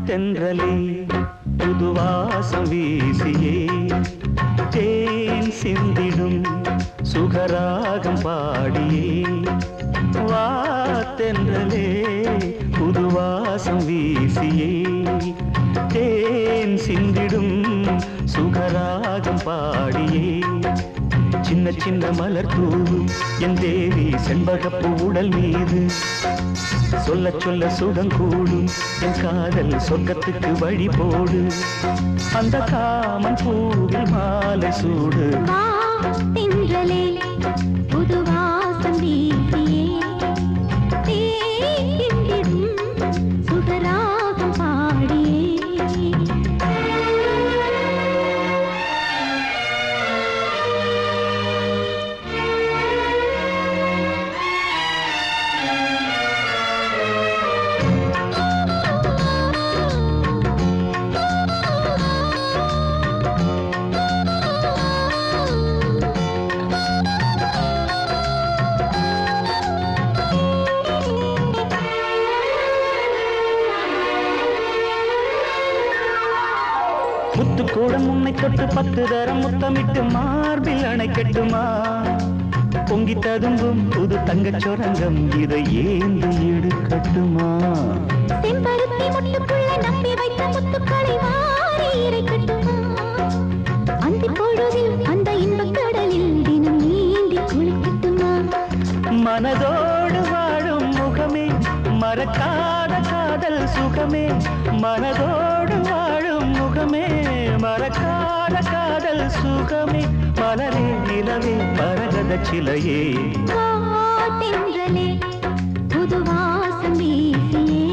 தென்றலே புதுவாசம் வீசியே தேன் சிந்திடும் சுகராகம் பாடியே வா தென்றலே புதுவாசம் வீசியே தேன் சிந்திடும் சுகராகம் பாடியே சின்ன சின்ன மலர் தூவும் என் தேவி செண்பகப்பூ உடல் மீது சொல்ல சொல்ல சுகம் கூடும் என் காதல் சொர்க்கத்துக்கு வழி போடு அந்த காமன் பூவில் மாலை சூடு தென்றலே புதுவாசம் வீசியே தேன் சுகராகம் பாடியே முத்துக்கூடம் உன்னை தொட்டு 10 தரம் முத்தமிட்டு மார்பில் அணைக்கட்டுமா பொங்கி ததும்பும் புது தங்கச் சுரங்கம் இதை ஏந்து எடுக்கட்டுமா செம்பருத்தி முட்டுக்குள்ள நம்பி வைத்த முத்துக்களை வாரி இறைக்கட்டுமா அந்தி பொழுதில் அந்த இன்பக் கடலில் தினம் நீந்தி குளிக்கட்டுமா மனதோடு வாழும் முகமே மறக்காத காதல் சுகமே மனதோடு வாழும் முகமே மறக்காத காதல் சுகமே மலரே நிலவே மரகத சிலையே தென்றலே புதுவாசம் வீசியே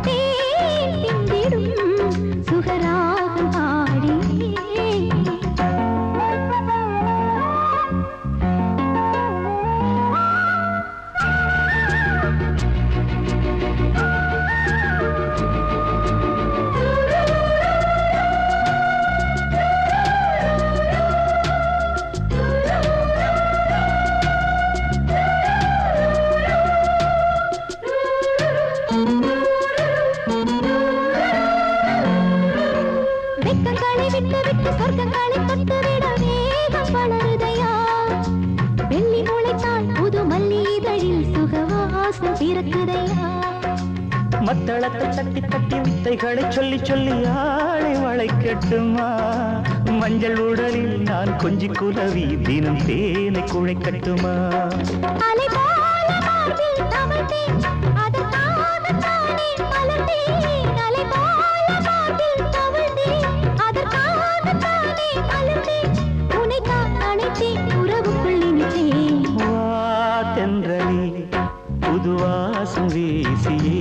தேன் சிந்திடும் சுகராகம் பாடியே வெக்கங்களை விட்டு விட்டு சொர்க்கங்களை தொட்டுவிட வேகம் வளருதையா வெள்ளி முளைத்தால் புது மல்லி இதழில் சுகவாசம் பிறக்குதையா மத்தளத்தை தட்டி தட்டி வித்தைகளை சொல்லி சொல்லி ஆளை வளைக்கட்டுமா மஞ்சள் உடலில் நான் கொஞ்சி குலவி தினம் தேனை குழைக்கட்டுமா அலை போல மார்பில் தவழ்ந்தேன் அதற்காகத்தானே மலர்ந்தேன் அலை போல மார்பில் தவழ்ந்தேன் அதற்காகத்தானே மலர்ந்தேன் உனைத்தான் அணைத்தேன் உறவுக்குள் இணைத்தேன் வா தென்றலே புதுவாசம் வீசியே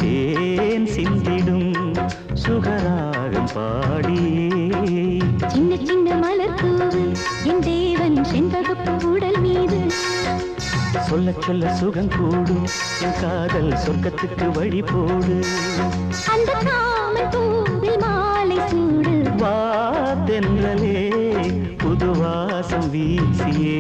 தேன் சிந்திடும் சுகராகம் பாடியே சின்ன சின்ன மலர் தூவு என் தேவன் செண்பகப்பூ உடல் மீது சொல்ல சொல்ல சுகம் கூடும் என் காதல் சொர்க்கத்துக்கு வழி போடு அந்த காமன் பூவில் மாலை சூடு வா தென்றலே புதுவாசம் வீசியே